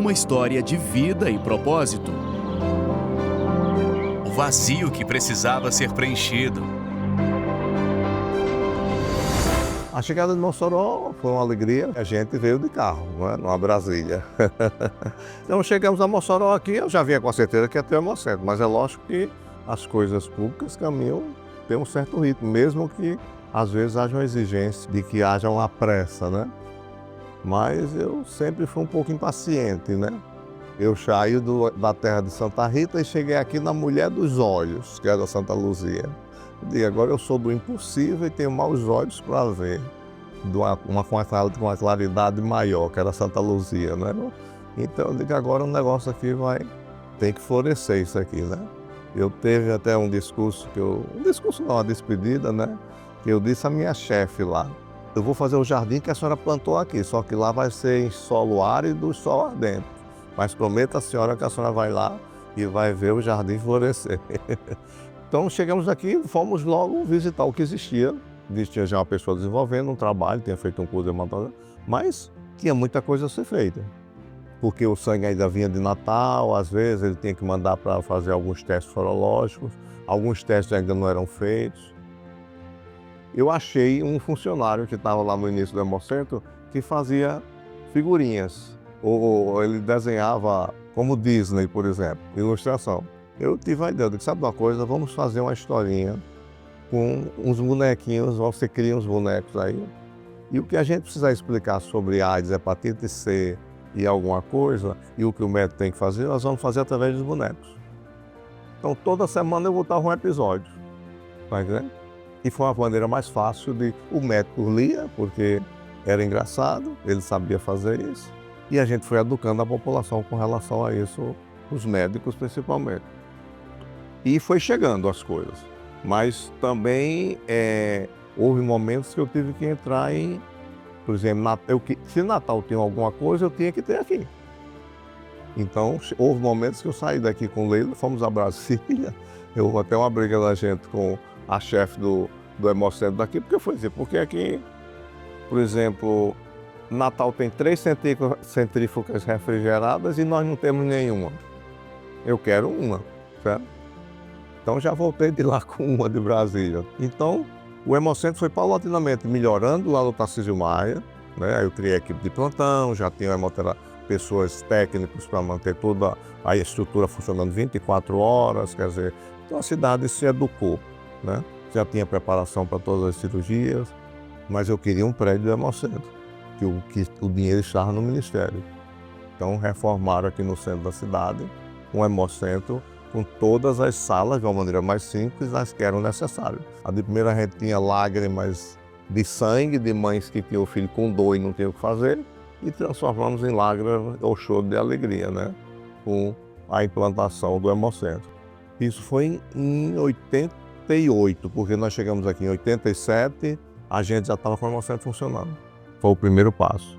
uma história de vida e propósito. O vazio que precisava ser preenchido. A chegada de Mossoró foi uma alegria. A gente veio de carro, não é? Numa Brasília. Então chegamos a Mossoró aqui, eu já vinha com a certeza que ia ter o Hemocentro, mas é lógico que as coisas públicas caminham, tem um certo ritmo, mesmo que às vezes haja uma exigência de que haja uma pressa, né? Mas eu sempre fui um pouco impaciente, né? Eu saí da terra de Santa Rita e cheguei aqui na Mulher dos Olhos, que era Santa Luzia. E agora eu sou do impossível e tenho maus olhos para ver, com uma claridade maior, que era Santa Luzia, né? Então eu digo, agora o negócio aqui tem que florescer isso aqui, né? Eu teve até um discurso uma despedida, né? Que eu disse à minha chefe lá, eu vou fazer o jardim que a senhora plantou aqui, só que lá vai ser em solo árido e solo ardente. Mas prometo à senhora que a senhora vai lá e vai ver o jardim florescer. Então chegamos aqui, fomos logo visitar o que existia. Existia já uma pessoa desenvolvendo um trabalho, tinha feito um curso de hematologia, mas tinha muita coisa a ser feita. Porque o sangue ainda vinha de Natal, às vezes ele tinha que mandar para fazer alguns testes sorológicos, alguns testes ainda não eram feitos. Eu achei um funcionário que estava lá no início do Hemocentro que fazia figurinhas, ou ele desenhava como Disney, por exemplo, ilustração. Eu tive a ideia de que, sabe uma coisa, vamos fazer uma historinha com uns bonequinhos, você cria uns bonecos aí, e o que a gente precisar explicar sobre AIDS, hepatite C e alguma coisa, e o que o médico tem que fazer, nós vamos fazer através dos bonecos. Então toda semana eu botava um episódio, tá entendendo? E foi uma maneira mais fácil o médico lia, porque era engraçado, ele sabia fazer isso, e a gente foi educando a população com relação a isso, os médicos principalmente. E foi chegando as coisas, mas também houve momentos que eu tive que entrar por exemplo, se Natal tinha alguma coisa, eu tinha que ter aqui. Então, houve momentos que eu saí daqui com Leila, fomos a Brasília, houve até uma briga da gente com a chefe do Hemocentro daqui, porque aqui, por exemplo, Natal tem 3 centrífugas refrigeradas e nós não temos nenhuma. Eu quero uma, certo? Então já voltei de lá com uma de Brasília. Então o Hemocentro foi paulatinamente melhorando lá no Tarcísio Maia, né? Aí eu criei a equipe de plantão, já tinha pessoas técnicos para manter toda a estrutura funcionando 24 horas, quer dizer, então a cidade se educou, né? Já tinha preparação para todas as cirurgias, mas eu queria um prédio do Hemocentro, que o dinheiro estava no Ministério. Então reformaram aqui no centro da cidade um Hemocentro com todas as salas de uma maneira mais simples, as que eram necessárias. A de primeira a gente tinha lágrimas de sangue, de mães que tinham o filho com dor e não tinham o que fazer, e transformamos em lágrimas ou choro de alegria, né? Com a implantação do Hemocentro. Isso foi em 88, porque nós chegamos aqui em 87, a gente já estava com o Hemocentro funcionando. Foi o primeiro passo.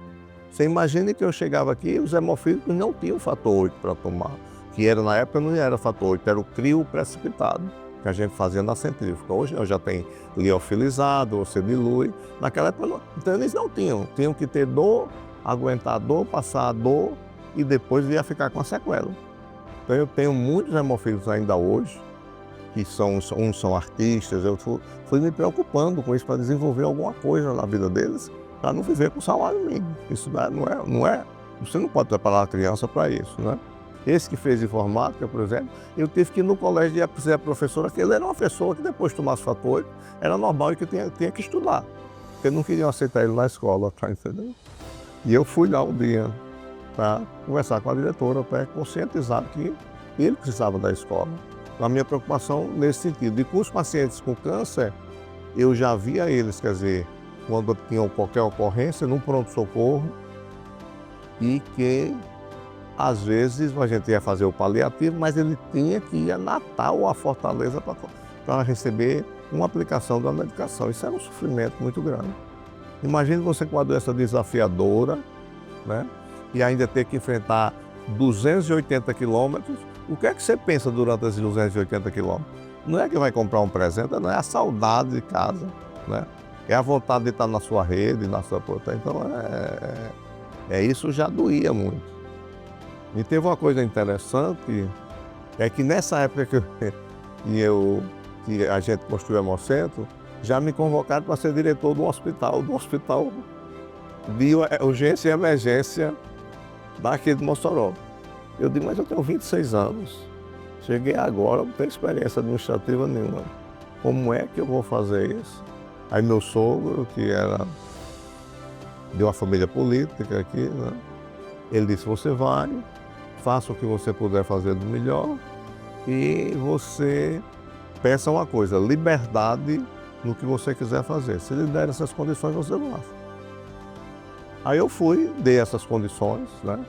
Você imagina que eu chegava aqui e os hemofílicos não tinham fator 8 para tomar. Que na época não era fator 8, era o crio precipitado, que a gente fazia na centrífuga. Hoje já tem liofilizado, você dilui. Naquela época não. Então eles não tinham que ter dor, aguentar a dor, passar a dor e depois ia ficar com a sequela. Então eu tenho muitos hemofílicos ainda hoje, que uns são artistas, eu fui me preocupando com isso para desenvolver alguma coisa na vida deles, para não viver com salário mínimo. Isso não é, você não pode preparar a criança para isso, né? Esse que fez informática, por exemplo, eu tive que ir no colégio dizer à professora que ele era uma pessoa que depois tomasse fator 8, era normal e que tinha que estudar. Porque não queriam aceitar ele na escola, tá entendendo? E eu fui lá um dia para conversar com a diretora, para conscientizar que ele precisava da escola. A minha preocupação nesse sentido. E com os pacientes com câncer, eu já via eles, quer dizer, quando tinham qualquer ocorrência, num pronto-socorro, e que às vezes a gente ia fazer o paliativo, mas ele tinha que ir a Natal ou a Fortaleza para receber uma aplicação da medicação. Isso era um sofrimento muito grande. Imagine você com uma doença desafiadora, né? E ainda ter que enfrentar 280 quilômetros. O que é que você pensa durante esses 280 quilômetros? Não é que vai comprar um presente, não é a saudade de casa, né? É a vontade de estar na sua rede, na sua porta. Então, isso já doía muito. E teve uma coisa interessante, é que nessa época que a gente construiu o Hemocentro, já me convocaram para ser diretor do hospital de urgência e emergência daqui de Mossoró. Eu digo, mas eu tenho 26 anos, cheguei agora, não tenho experiência administrativa nenhuma. Como é que eu vou fazer isso? Aí meu sogro, que era de uma família política aqui, né? Ele disse, você vai, faça o que você puder fazer do melhor e você peça uma coisa, liberdade no que você quiser fazer. Se lhe der essas condições, você vai. Aí eu fui, dei essas condições, né?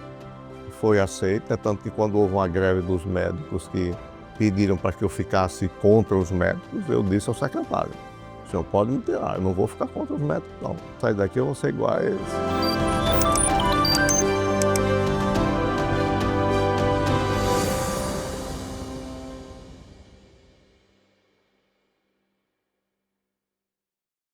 Foi aceita, tanto que quando houve uma greve dos médicos que pediram para que eu ficasse contra os médicos, eu disse ao secretário, o senhor pode me tirar, eu não vou ficar contra os médicos, não. Sair daqui eu vou ser igual a eles.